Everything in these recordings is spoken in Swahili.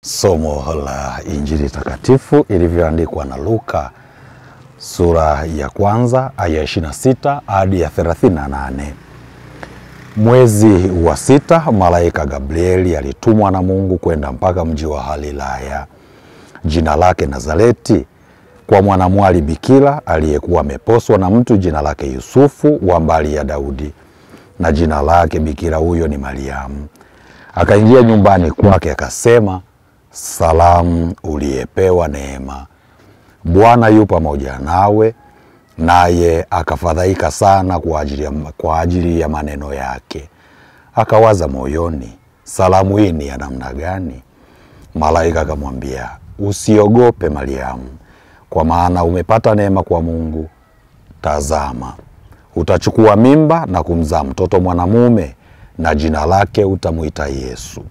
Somo la Injili takatifu ilivyoandikwa na Luka sura ya kwanza aya 26 hadi ya 38. Mwezi wa 6, malaika Gabrieli alitumwa na Mungu kwenda mpaka mji wa Galilaya, jina lake Nazareti, kwa mwanamwali bikira aliyekuwa ameposwa na mtu jina lake Yusufu wa mbari ya Daudi, na jina lake bikira huyo ni Mariamu. Akaingia nyumbani kwake akasema, salamu uliyepewa neema, Bwana yu pamoja nawe. Naye akafadhaika sana kwa ajili ya maneno yake. Akawaza moyoni, salamu hii ni ya namna gani? Malaika akamwambia, usiogope Mariamu, kwa maana umepata neema kwa Mungu. Tazama, utachukua mimba na kumzaa mtoto mwanamume, na jina lake utamuita Yesu.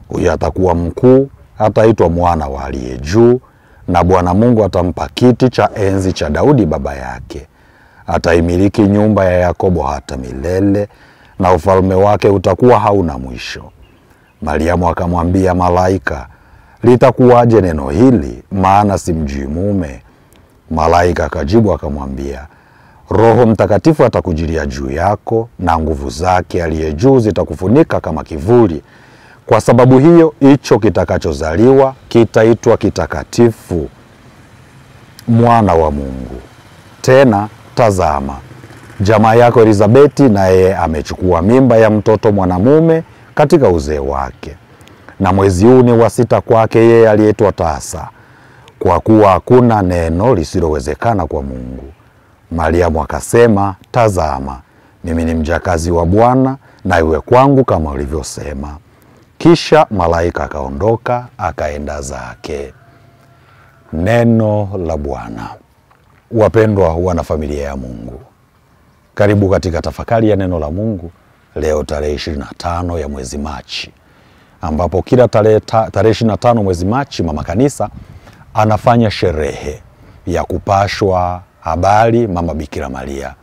Huyo atakuwa mkuu, ataitwa mwana wa Aliye Juu, na Bwana Mungu atampa kiti cha enzi cha Daudi baba yake. Ataimiliki nyumba ya Yakobo hata milele, na ufalme wake utakuwa hauna mwisho. Mariamu akamwambia malaika, litakuwaje neno hili, maana simjui mume? Malaika akajibu akamwambia, Roho Mtakatifu atakujilia juu yako, na nguvu zake Aliye Juu zitakufunika kama kivuli. Kwa sababu hiyo, hicho kitakachozaliwa kitaitwa kitakatifu, mwana wa Mungu. Tena tazama, jamaa yako Elizabeti naye amechukua mimba ya mtoto mwanamume katika uzee wake, na mwezi huu ni wa 6 kwake yeye aliyeitwa tasa, kwa kuwa hakuna neno lisilowezekana kwa Mungu. Mariamu akasema, tazama, mimi ni mjakazi wa Bwana, na iwe kwangu kama ulivyosema. Kisha malaika akaondoka akaenda zake. Neno la Bwana. Wapendwa wana familia ya Mungu, karibu katika tafakari ya neno la Mungu leo tarehe 25 ya mwezi Machi, ambapo kila tarehe 25 mwezi Machi mama kanisa anafanya sherehe ya kupashwa habari mama Bikira Maria.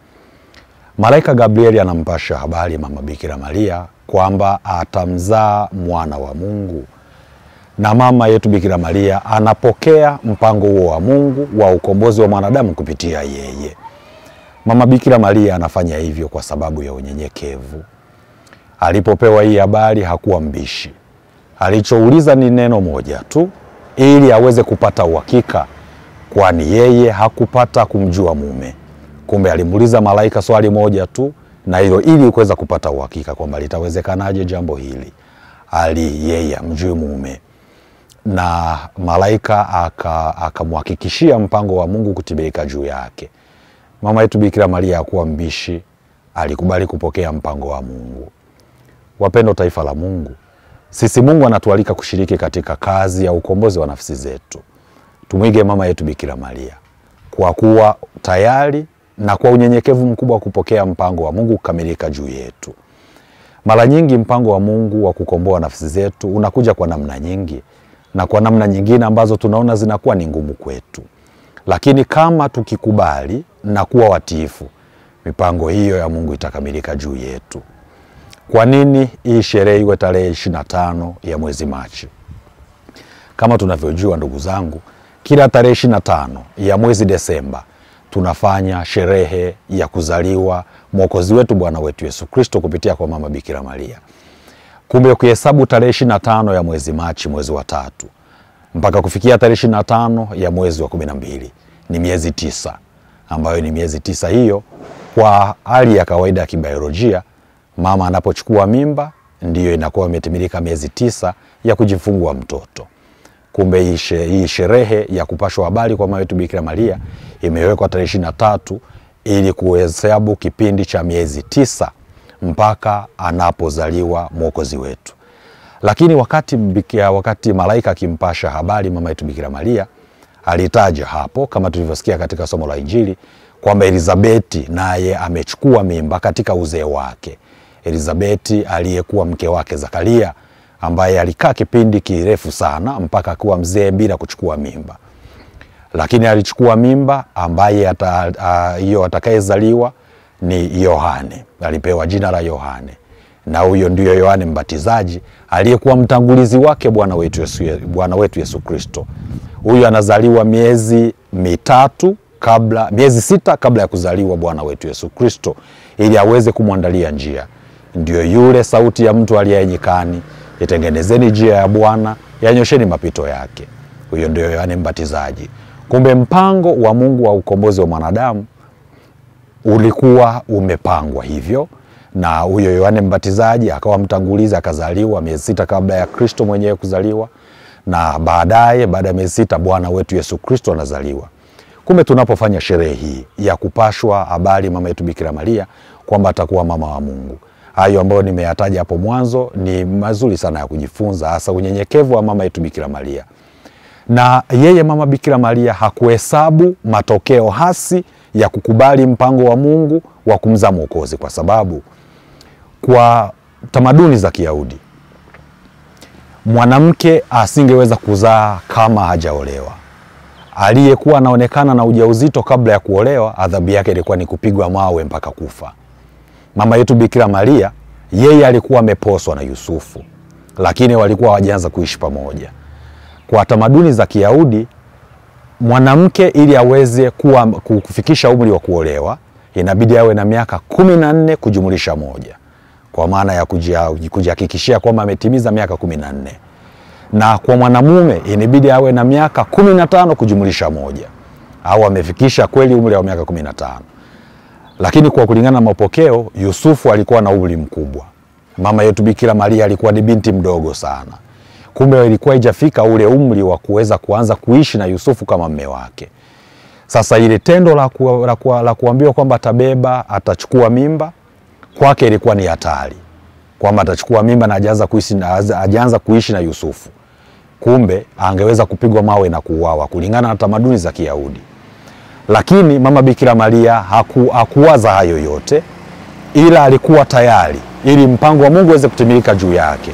Malaika Gabrieli anampasha habari mama Bikira Maria kwamba atamzaa mwana wa Mungu, na mama yetu Bikira Maria anapokea mpango huo wa Mungu wa ukombozi wa mwanadamu kupitia yeye. Mama Bikira Maria anafanya hivyo kwa sababu ya unyenyekevu. Alipopewa hii habari hakuwa mbishi. Alichouliza ni neno moja tu, ili aweze kupata uhakika, kwani yeye hakupata kumjua mume. Kumbe alimuuliza malaika swali moja tu, na hilo ili kuweza kupata uhakika kwamba litawezekanaje jambo hili, yeye amjue mume. Na malaika akamhakikishia mpango wa Mungu kutibirika juu yake. Mama yetu Bikira Maria hakuwa mbishi, alikubali kupokea mpango wa Mungu. Wapendo taifa la Mungu, sisi Mungu anatualika kushiriki katika kazi ya ukombozi wa nafsi zetu. Tumwige mama yetu Bikira Maria kwa kuwa tayari na kwa unyenyekevu mkubwa kupokea mpango wa Mungu kukamilika juu yetu. Mara nyingi mpango wa Mungu wa kukomboa nafsi zetu unakuja kwa namna nyingi, na kwa namna nyingine ambazo tunaona zinakuwa ni ngumu kwetu. Lakini kama tukikubali na kuwa watiifu, mipango hiyo ya Mungu itakamilika juu yetu. Kwa nini hii sherehe iwe tarehe 25 ya mwezi Machi? Kama tunavyojua ndugu zangu, kila tarehe 25 ya mwezi Desemba tunafanya sherehe ya kuzaliwa Mwokozi wetu Bwana wetu Yesu Kristo kupitia kwa mama Bikira Maria. Kumbe ukihesabu tarehe 25 ya mwezi Machi, mwezi wa 3, mpaka kufikia tarehe 25 ya mwezi wa 12, ni miezi 9, ambayo ni miezi 9 hiyo kwa hali ya kawaida ya kibiolojia, mama anapochukua mimba ndiyo inakuwa imetimilika miezi 9 ya kujifungua mtoto. Kumbe hii sherehe ya kupashwa habari kwa mama yetu Bikira Maria imewekwa tarehe 23 ili kuhesabu kipindi cha miezi 9 mpaka anapozaliwa Mwokozi wetu. Lakini wakati malaika akimpasha habari mama yetu Bikira Maria, alitaja hapo kama tulivyosikia katika somo la Injili kwamba Elizabeti naye amechukua mimba katika uzee wake. Elizabeti aliyekuwa mke wake Zakaria, ambaye alikaa kipindi kirefu sana mpaka kuwa mzee bila kuchukua mimba. Lakini alichukua mimba ambaye hiyo atakayezaliwa ni Yohane. Alipewa jina la Yohane. na huyo ndio Yohane Mbatizaji aliyekuwa mtangulizi wake Bwana wetu Yesu Kristo. Huyu anazaliwa miezi 6 kabla ya kuzaliwa Bwana wetu Yesu Kristo, ili aweze kumwandalia njia. Ndio yule sauti ya mtu aliye nyikani, itengenezeni njia ya Bwana, yanyosheni mapito yake. Huyo ndio Yohane Mbatizaji. Kumbe mpango wa Mungu wa ukombozi wa mwanadamu ulikuwa umepangwa hivyo, na huyo Yohane Mbatizaji akawa mtangulizi, akazaliwa miezi 6 kabla ya Kristo mwenyewe kuzaliwa, na baadaye baada ya miezi 6 Bwana wetu Yesu Kristo anazaliwa. Kumbe tunapofanya sherehe hii ya kupashwa habari mama yetu Bikira Maria kwamba atakuwa mama wa Mungu, hayo ambayo nimeyataja hapo mwanzo ni mazuri sana ya kujifunza, hasa unyenyekevu wa mama yetu Bikira Maria. Na yeye mama Bikira Maria hakuhesabu matokeo hasi ya kukubali mpango wa Mungu wa kumzaa Mwokozi, kwa sababu kwa tamaduni za Kiyahudi mwanamke asingeweza kuzaa kama hajaolewa. Aliyekuwa anaonekana na ujauzito kabla ya kuolewa, adhabu yake ilikuwa ni kupigwa mawe mpaka kufa. Mama yetu Bikira Maria, yeye alikuwa ameposwa na Yusufu, lakini walikuwa hawajaanza kuishi pamoja. Kwa tamaduni za Kiyahudi, mwanamke ili aweze kufikisha umri wa kuolewa, inabidi awe na miaka 14 kujumulisha 1. Kwa maana ya kujihakikishia kwamba ametimiza miaka 14. Na kwa mwanamume inabidi awe na miaka 15 kujumulisha 1, au amefikisha kweli umri wa miaka 15. Lakini kwa kulingana na mapokeo, Yusufu alikuwa na umri mkubwa. Mama yetu Bikira Maria alikuwa ni binti mdogo sana. Kumbe ilikuwa haijafika ule umri wa kuweza kuanza kuishi na Yusufu kama mume wake. Sasa ile tendo la kuambiwa kwamba atabeba, atachukua mimba, kwake ilikuwa ni hatari. Kwamba atachukua mimba na hajaanza kuishi na Yusufu. Kumbe angeweza kupigwa mawe na kuuawa kulingana na tamaduni za Kiyahudi. Lakini mama Bikira Maria hakuwaza hayo yote, ila alikuwa tayari ili mpango wa Mungu uweze kutimilika juu yake.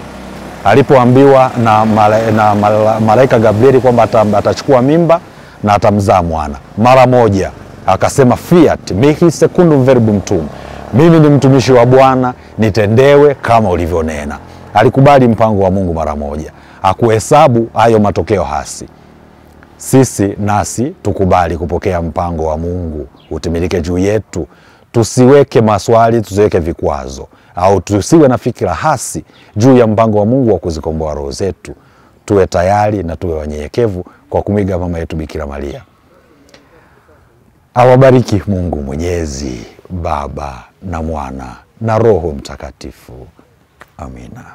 Alipoambiwa na malaika Gabrieli kwamba atachukua mimba na atamzaa mwana, mara moja akasema fiat mihi secundum verbum tuum, mimi ni mtumishi wa Bwana, nitendewe kama ulivyonena. Alikubali mpango wa Mungu mara moja, hakuhesabu hayo matokeo hasi. Sisi nasi tukubali kupokea mpango wa Mungu utimilike juu yetu. Tusiweke maswali, tusiweke vikwazo, au tusiwe na fikira hasi juu ya mpango wa Mungu wa kuzikomboa roho zetu. Tuwe tayari na tuwe wanyenyekevu kwa kumiga mama yetu Bikira Maria. Awabariki Mungu Mwenyezi, Baba na Mwana na Roho Mtakatifu. Amina.